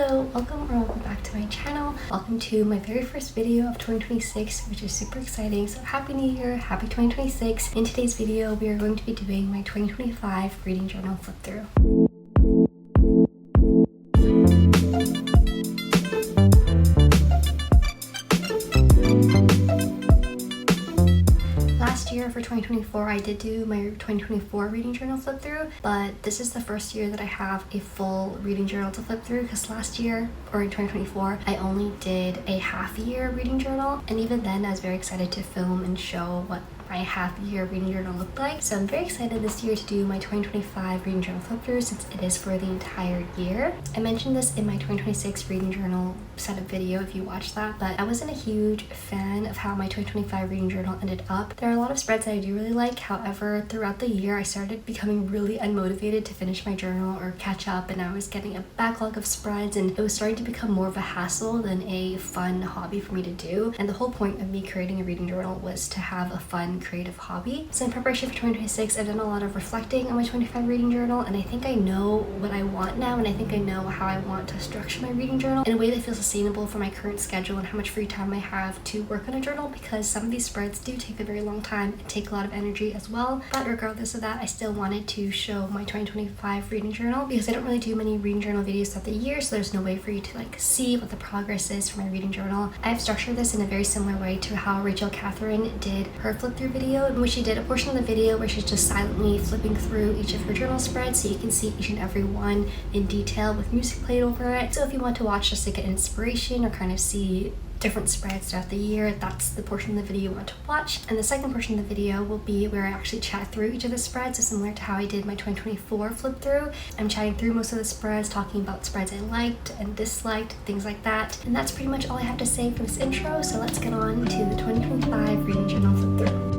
Hello, welcome back to my channel. Welcome to my very first video of 2026, which is super exciting. So happy new year, happy 2026. In today's video, we are going to be doing my 2025 reading journal flip through. Last year for 2024, I did do my 2024 reading journal flip through, but this is the first year that I have a full reading journal to flip through because last year, or in 2024, I only did a half year reading journal, and even then I was very excited to film and show what my half year reading journal looked like. So I'm very excited this year to do my 2025 reading journal flip through since it is for the entire year. I mentioned this in my 2026 reading journal setup video if you watched that, but I wasn't a huge fan of how my 2025 reading journal ended up. There are a lot of spreads that I do really like, however throughout the year I started becoming really unmotivated to finish my journal or catch up, and I was getting a backlog of spreads and it was starting to become more of a hassle than a fun hobby for me to do. And the whole point of me creating a reading journal was to have a fun creative hobby. So in preparation for 2026, I've done a lot of reflecting on my 2025 reading journal, and I think I know what I want now, and I think I know how I want to structure my reading journal in a way that feels sustainable for my current schedule and how much free time I have to work on a journal, because some of these spreads do take a very long time and take a lot of energy as well. But regardless of that, I still wanted to show my 2025 reading journal because I don't really do many reading journal videos throughout the year, so there's no way for you to see what the progress is for my reading journal. I've structured this in a very similar way to how Rachel Catherine did her flip through video, in which she did a portion of the video where she's just silently flipping through each of her journal spreads so you can see each and every one in detail with music played over it. So if you want to watch just to get inspiration or kind of see different spreads throughout the year, that's the portion of the video you want to watch. And the second portion of the video will be where I actually chat through each of the spreads, so similar to how I did my 2024 flip through. I'm chatting through most of the spreads, talking about spreads I liked and disliked, things like that. And that's pretty much all I have to say for this intro, so let's get on to the 2025 reading journal flip through.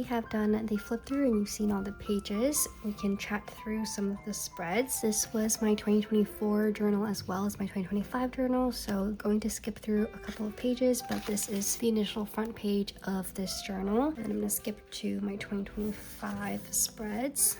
Have done the flip through and you've seen all the pages, we can chat through some of the spreads. This was my 2024 journal as well as my 2025 journal, so going to skip through a couple of pages, but this is the initial front page of this journal, and I'm going to skip to my 2025 spreads.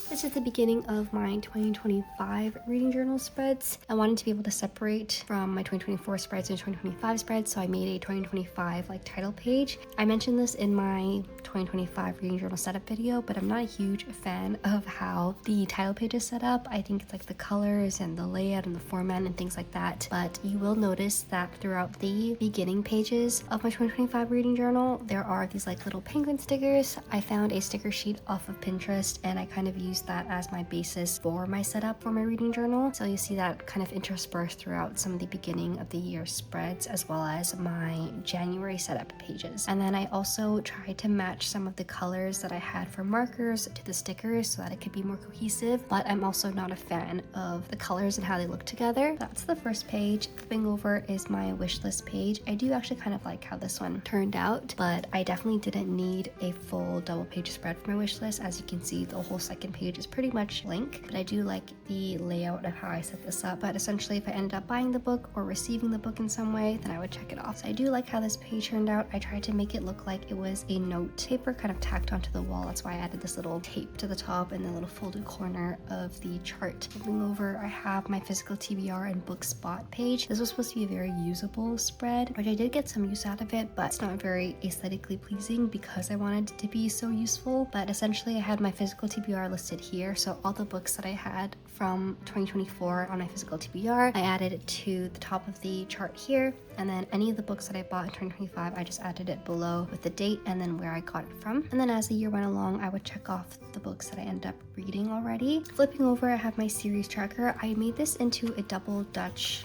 This is the beginning of my 2025 reading journal spreads. I wanted to be able to separate from my 2024 spreads and 2025 spreads, so I made a 2025 title page. I mentioned this in my 2025 reading journal setup video, but I'm not a huge fan of how the title page is set up. I think it's the colors and the layout and the format and things like that, but you will notice that throughout the beginning pages of my 2025 reading journal, there are these little penguin stickers. I found a sticker sheet off of Pinterest and I kind of used use that as my basis for my setup for my reading journal. So you see that kind of interspersed throughout some of the beginning of the year spreads as well as my January setup pages. And then I also tried to match some of the colors that I had for markers to the stickers so that it could be more cohesive, but I'm also not a fan of the colors and how they look together. That's the first page. Flipping over is my wish list page. I do actually kind of like how this one turned out, but I definitely didn't need a full double page spread for my wish list. As you can see, the whole second page is pretty much blank, but I do like the layout of how I set this up. But essentially, if I ended up buying the book or receiving the book in some way, then I would check it off. So I do like how this page turned out. I tried to make it look like it was a note paper kind of tacked onto the wall. That's why I added this little tape to the top and the little folded corner of the chart. Moving over, I have my physical TBR and book spot page. This was supposed to be a very usable spread, which I did get some use out of it, but it's not very aesthetically pleasing because I wanted it to be so useful. But essentially, I had my physical TBR listed here. So all the books that I had from 2024 on my physical TBR, I added it to the top of the chart here. And then any of the books that I bought in 2025, I just added it below with the date and then where I got it from. And then as the year went along, I would check off the books that I ended up reading already. Flipping over, I have my series tracker. I made this into a double Dutch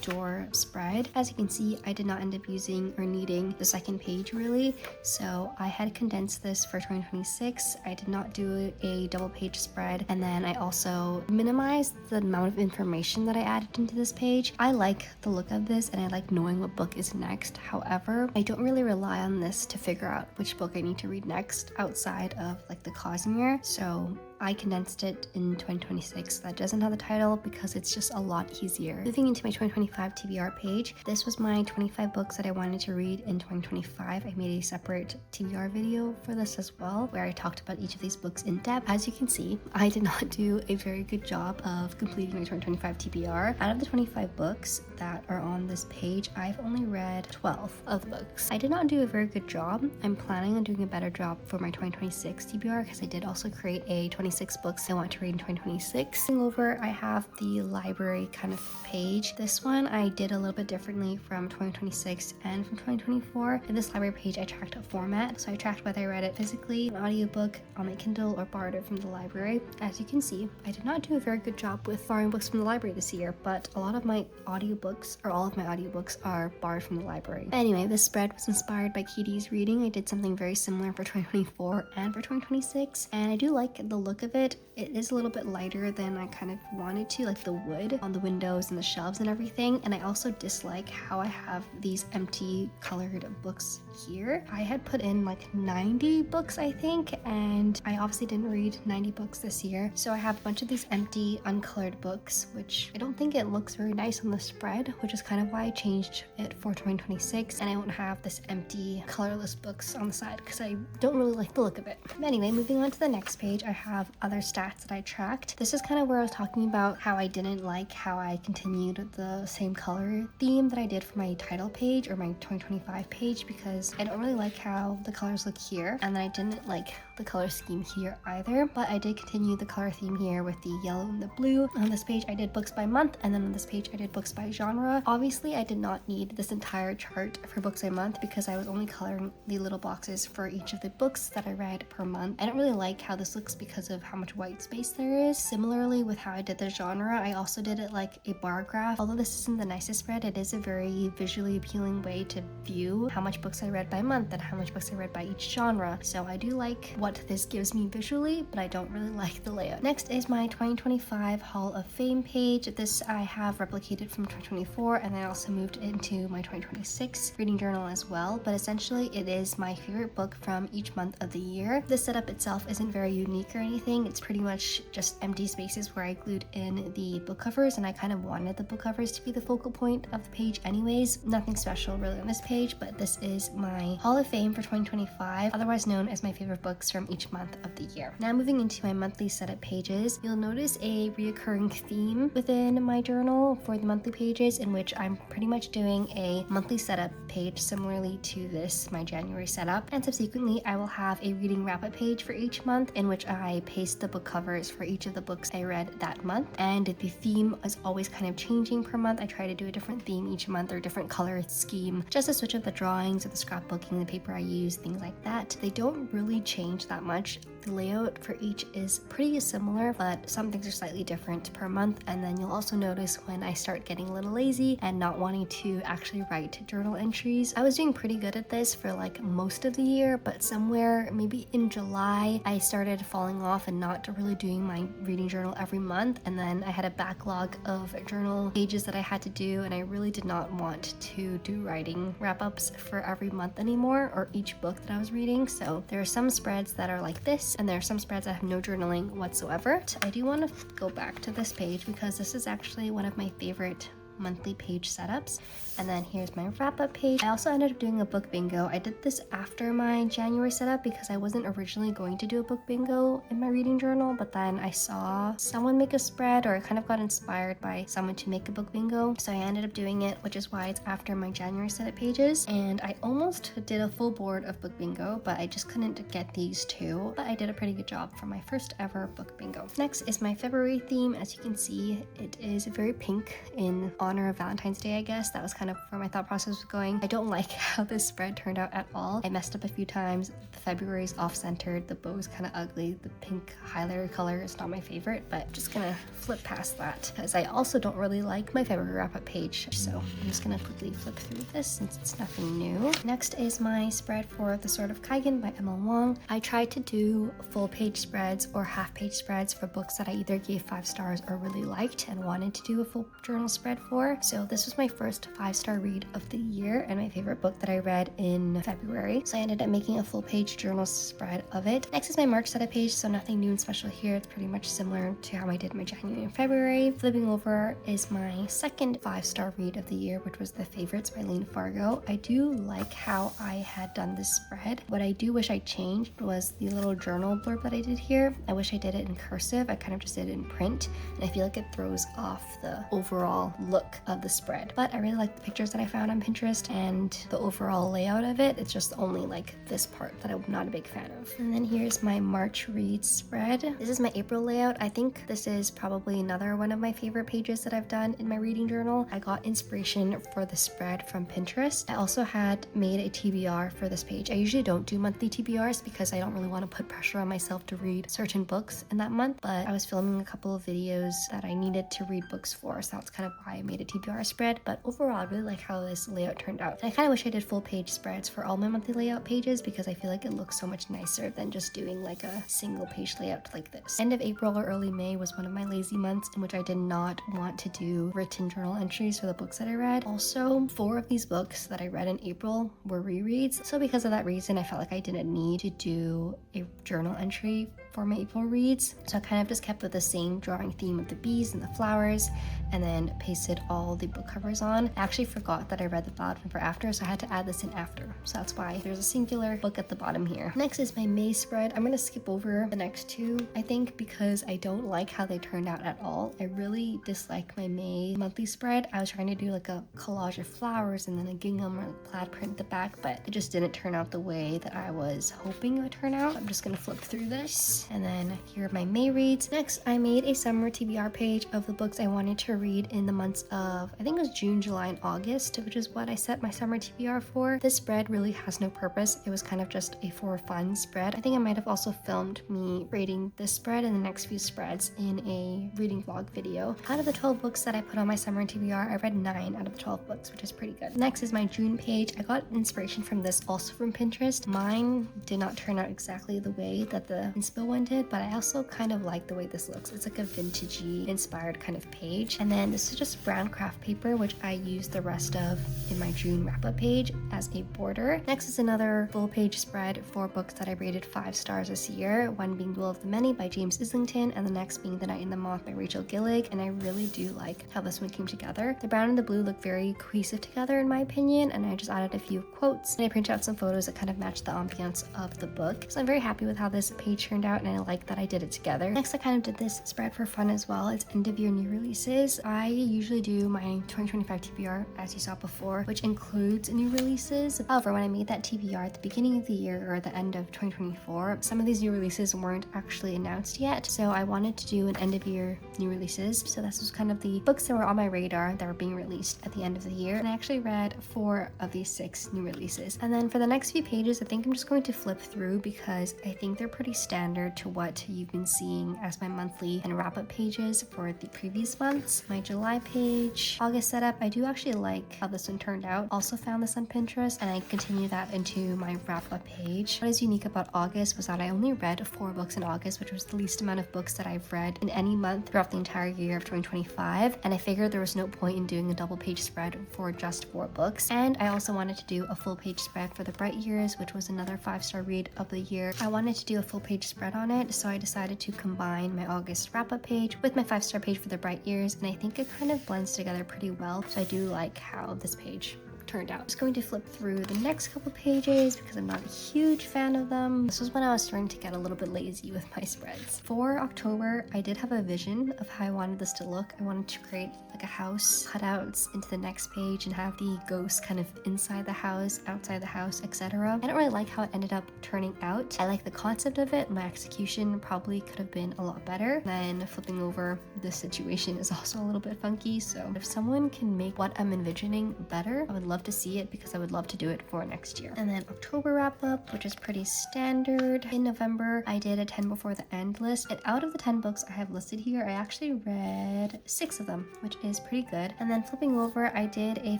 door spread. As you can see, I did not end up using or needing the second page really, so I had condensed this for 2026. I did not do a double page spread, and then I also minimized the amount of information that I added into this page. I like the look of this and I like knowing what book is next. However, I don't really rely on this to figure out which book I need to read next outside of like the Casimir, so I condensed it in 2026. That doesn't have the title because it's just a lot easier. Moving into my 2025 TBR page, this was my 25 books that I wanted to read in 2025. I made a separate TBR video for this as well, where I talked about each of these books in depth. As you can see, I did not do a very good job of completing my 2025 TBR. Out of the 25 books that are on this page, I've only read 12 of the books. I did not do a very good job. I'm planning on doing a better job for my 2026 TBR because I did also create a 26 books I want to read in 2026. Moving over, I have the library kind of page. This one I did a little bit differently from 2026 and from 2024. In this library page, I tracked a format. So I tracked whether I read it physically, an audiobook, on my Kindle, or borrowed it from the library. As you can see, I did not do a very good job with borrowing books from the library this year, but a lot of my audiobooks, or all of my audiobooks, are borrowed from the library. Anyway, this spread was inspired by Katie's reading. I did something very similar for 2024 and for 2026, and I do like the look of it. It is a little bit lighter than I kind of wanted to, like the wood on the windows and the shelves and everything. And I also dislike how I have these empty colored books here. I had put in like 90 books, I think, and I obviously didn't read 90 books this year. So I have a bunch of these empty, uncolored books, which I don't think it looks very nice on the spread, which is kind of why I changed it for 2026. And I won't have this empty, colorless books on the side because I don't really like the look of it. Anyway, moving on to the next page, I have other stats that I tracked. This is kind of where I was talking about how I didn't like how I continued the same color theme that I did for my title page or my 2025 page, because I don't really like how the colors look here, and then I didn't like the color scheme here either, but I did continue the color theme here with the yellow and the blue. On this page I did books by month, and then on this page I did books by genre. Obviously I did not need this entire chart for books by month because I was only coloring the little boxes for each of the books that I read per month. I don't really like how this looks because of how much white space there is. Similarly with how I did the genre, I also did it like a bar graph. Although this isn't the nicest spread, it is a very visually appealing way to view how much books I read by month and how much books I read by each genre. So I do like what this gives me visually, but I don't really like the layout. Next is my 2025 Hall of Fame page. This I have replicated from 2024, and I also moved into my 2026 reading journal as well, but essentially it is my favorite book from each month of the year. The setup itself isn't very unique or anything. It's pretty much just empty spaces where I glued in the book covers, and I kind of wanted the book covers to be the focal point of the page anyways. Nothing special really on this page, but this is my Hall of Fame for 2025, otherwise known as my favorite books from each month of the year. Now moving into my monthly setup pages, you'll notice a reoccurring theme within my journal for the monthly pages, in which I'm pretty much doing a monthly setup page similarly to this, my January setup, and subsequently I will have a reading wrap-up page for each month in which I paste the book covers for each of the books I read that month, and the theme is always kind of changing per month. I try to do a different theme each month or a different color scheme, just to switch up the drawings or the scrapbooking, the paper I use, things like that. They don't really change that much the layout for each is pretty similar, but some things are slightly different per month. And then you'll also notice when I start getting a little lazy and not wanting to actually write journal entries. I was doing pretty good at this for like most of the year, but somewhere maybe in July, I started falling off and not really doing my reading journal every month. And then I had a backlog of journal pages that I had to do, and I really did not want to do writing wrap-ups for every month anymore, or each book that I was reading. So there are some spreads that are like this, and there are some spreads that have no journaling whatsoever. I do want to go back to this page because this is actually one of my favorite monthly page setups. And then here's my wrap-up page. I also ended up doing a book bingo. I did this after my January setup because I wasn't originally going to do a book bingo in my reading journal, but then I saw someone make a spread, or I kind of got inspired by someone to make a book bingo, so I ended up doing it, which is why it's after my January setup pages. And I almost did a full board of book bingo, but I just couldn't get these two, but I did a pretty good job for my first ever book bingo. Next is my February theme. As you can see, it is very pink in honor of Valentine's Day, I guess. That was kind of where my thought process was going. I don't like how this spread turned out at all. I messed up a few times. The February is off-centered. The bow is kind of ugly. The pink highlighter color is not my favorite, but I'm just gonna flip past that because I also don't really like my February wrap-up page. So I'm just gonna quickly flip through this since it's nothing new. Next is my spread for The Sword of Kaigen by Emma Wong. I tried to do full page spreads or half page spreads for books that I either gave 5 stars or really liked and wanted to do a full journal spread for. So this was my first 5-star read of the year and my favorite book that I read in February. So I ended up making a full page journal spread of it. Next is my March setup page, so nothing new and special here. It's pretty much similar to how I did my January and February. Flipping over is my second 5-star read of the year, which was The Favorites by Lane Fargo. I do like how I had done this spread. What I do wish I changed was the little journal blurb that I did here. I wish I did it in cursive. I kind of just did it in print, and I feel like it throws off the overall look of the spread. But I really like the pictures that I found on Pinterest and the overall layout of it. It's just only like this part that I'm not a big fan of. And then here's my March read spread. This is my April layout. I think this is probably another one of my favorite pages that I've done in my reading journal. I got inspiration for the spread from Pinterest. I also had made a TBR for this page. I usually don't do monthly TBRs because I don't really want to put pressure on myself to read certain books in that month, but I was filming a couple of videos that I needed to read books for, so that's kind of why I made a TBR spread. But overall, I really like how this layout turned out. And I kind of wish I did full page spreads for all my monthly layout pages because I feel like it looks so much nicer than just doing like a single page layout like this. End of April or early May was one of my lazy months in which I did not want to do written journal entries for the books that I read. Also, 4 of these books that I read in April were rereads, so because of that reason I felt like I didn't need to do a journal entry for my April reads. So I kind of just kept with the same drawing theme of the bees and the flowers, and then pasted all the book covers on. I actually forgot that I read the bottom for after, so I had to add this in after. So that's why there's a singular book at the bottom here. Next is my May spread. I'm gonna skip over the next 2, I think, because I don't like how they turned out at all. I really dislike my May monthly spread. I was trying to do like a collage of flowers and then a gingham or plaid print at the back, but it just didn't turn out the way that I was hoping it would turn out. I'm just gonna flip through this. And then here are my May reads. Next, I made a summer TBR page of the books I wanted to read in the months of, I think it was June, July, and August, which is what I set my summer TBR for. This spread really has no purpose. It was kind of just a for fun spread. I think I might have also filmed me rating this spread and the next few spreads in a reading vlog video. Out of the 12 books that I put on my summer TBR, I read 9 out of the 12 books, which is pretty good. Next is my June page. I got inspiration from this also from Pinterest. Mine did not turn out exactly the way that the inspo one did, but I also kind of like the way this looks. It's like a vintagey inspired kind of page. And then this is just brown craft paper, which I used the rest of in my June wrap-up page as a border. Next is another full page spread for books that I rated 5 stars this year, one being Will of the Many by James Islington, and the next being The Night and the Moth by Rachel Gillig, and I really do like how this one came together. The brown and the blue look very cohesive together in my opinion, and I just added a few quotes, and I printed out some photos that kind of match the ambiance of the book. So I'm very happy with how this page turned out, and I like that I did it together. Next, I kind of did this spread for fun as well. It's end of year new releases. I usually do do my 2025 TBR, as you saw before, which includes new releases. However, when I made that TBR at the beginning of the year or the end of 2024, some of these new releases weren't actually announced yet, so I wanted to do an end of year new releases. So this was kind of the books that were on my radar that were being released at the end of the year, and I actually read 4 of these 6 new releases. And then for the next few pages, I think I'm just going to flip through because I think they're pretty standard to what you've been seeing as my monthly and wrap-up pages for the previous months. My July page, August setup, I do actually like how this one turned out. Also found this on Pinterest, and I continue that into my wrap-up page. What is unique about August was that I only read 4 books in August, which was the least amount of books that I've read in any month throughout the entire year of 2025, and I figured there was no point in doing a double page spread for just 4 books. And I also wanted to do a full page spread for The Bright Years, which was another 5-star read of the year. I wanted to do a full page spread on it, so I decided to combine my August wrap-up page with my 5-star page for The Bright Years, and I think it kind of blends together pretty well, so I do like how this page turned out. I'm just going to flip through the next couple pages because I'm not a huge fan of them. This was when I was starting to get a little bit lazy with my spreads. For October, I did have a vision of how I wanted this to look. I wanted to create like a house, cutouts into the next page, and have the ghosts kind of inside the house, outside the house, etc. I don't really like how it ended up turning out. I like the concept of it. My execution probably could have been a lot better. Then flipping over, this situation is also a little bit funky, so if someone can make what I'm envisioning better, I would love to see it because I would love to do it for next year. And then October wrap up, which is pretty standard. In November, I did a 10 before the end list, and out of the 10 books I have listed here, I actually read 6 of them, which is pretty good. And then flipping over, I did a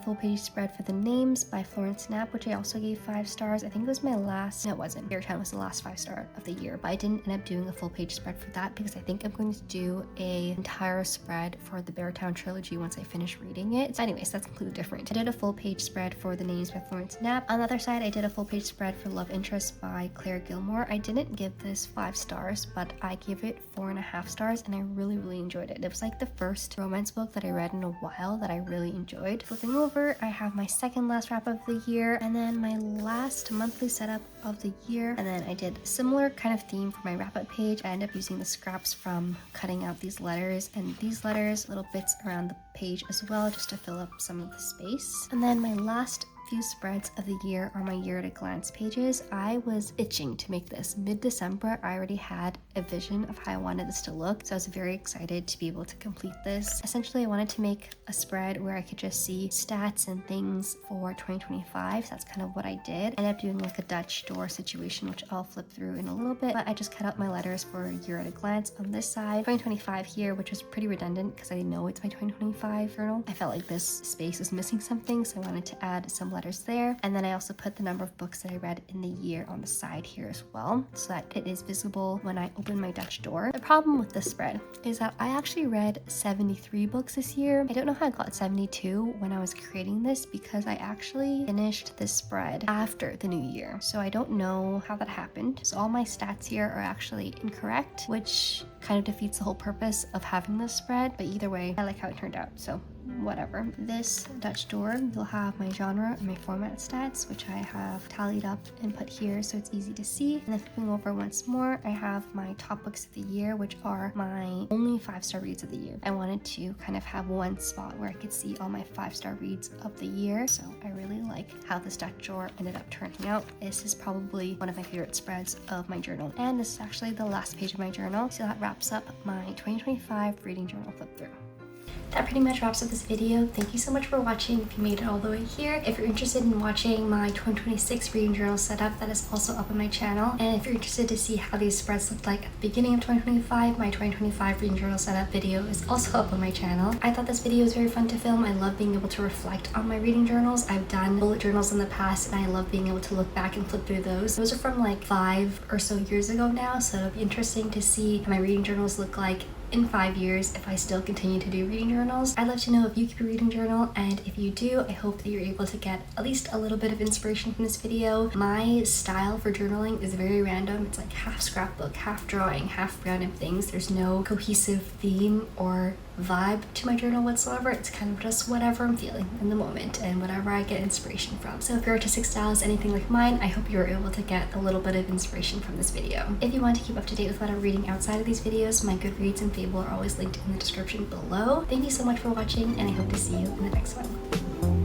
full page spread for The Names by Florence Knapp, which I also gave 5 stars. I think it was my last, no, it wasn't. Beartown was the last 5-star of the year, but I didn't end up doing a full page spread for that because I think I'm going to do a entire spread for the Beartown trilogy once I finish reading it. So anyways, that's completely different. I did a full page spread for The Names by Florence Knapp. On the other side, I did a full page spread for Love Interest by Claire Gilmore. I didn't give this 5 stars, but I give it 4.5 stars, and I really enjoyed it. It was like the first romance book that I read in a while that I really enjoyed. Flipping over, I have my second last wrap of the year, and then my last monthly setup of the year. And then I did a similar kind of theme for my wrap-up page. I ended up using the scraps from cutting out these letters and these letters, little bits around the page as well, just to fill up some of the space. And then my last few spreads of the year are my year at a glance pages. I was itching to make this. Mid-December, I already had a vision of how I wanted this to look, so I was very excited to be able to complete this. Essentially, I wanted to make a spread where I could just see stats and things for 2025, so that's kind of what I did. I ended up doing like a Dutch door situation, which I'll flip through in a little bit, but I just cut out my letters for year at a glance on this side. 2025 here, which was pretty redundant because I know it's my 2025 journal. I felt like this space was missing something, so I wanted to add some letters there. And then I also put the number of books that I read in the year on the side here as well, so that it is visible when I open my Dutch door. The problem with this spread is that I actually read 73 books this year. I don't know how I got 72 when I was creating this because I actually finished this spread after the new year. So I don't know how that happened. So all my stats here are actually incorrect, which kind of defeats the whole purpose of having this spread. But either way, I like how it turned out. So whatever. This Dutch door, you'll have my genre and my format stats, which I have tallied up and put here so it's easy to see. And then flipping over once more, I have my top books of the year, which are my only 5-star reads of the year. I wanted to kind of have one spot where I could see all my 5-star reads of the year, so I really like how this Dutch door ended up turning out. This is probably one of my favorite spreads of my journal, and this is actually the last page of my journal, so that wraps up my 2025 reading journal flip through. That pretty much wraps up this video. Thank you so much for watching if you made it all the way here. If you're interested in watching my 2026 reading journal setup, that is also up on my channel. And if you're interested to see how these spreads looked like at the beginning of 2025, my 2025 reading journal setup video is also up on my channel. I thought this video was very fun to film. I love being able to reflect on my reading journals. I've done bullet journals in the past, and I love being able to look back and flip through those. Those are from like 5 or so years ago now, so it'll be interesting to see how my reading journals look like in 5 years if I still continue to do reading journals. I'd love to know if you keep a reading journal, and if you do, I hope that you're able to get at least a little bit of inspiration from this video. My style for journaling is very random. It's like half scrapbook, half drawing, half random things. There's no cohesive theme or vibe to my journal whatsoever. It's kind of just whatever I'm feeling in the moment and whatever I get inspiration from. So if your artistic style is anything like mine, I hope you're able to get a little bit of inspiration from this video. If you want to keep up to date with what I'm reading outside of these videos, my Goodreads and Fable are always linked in the description below. Thank you so much for watching, and I hope to see you in the next one.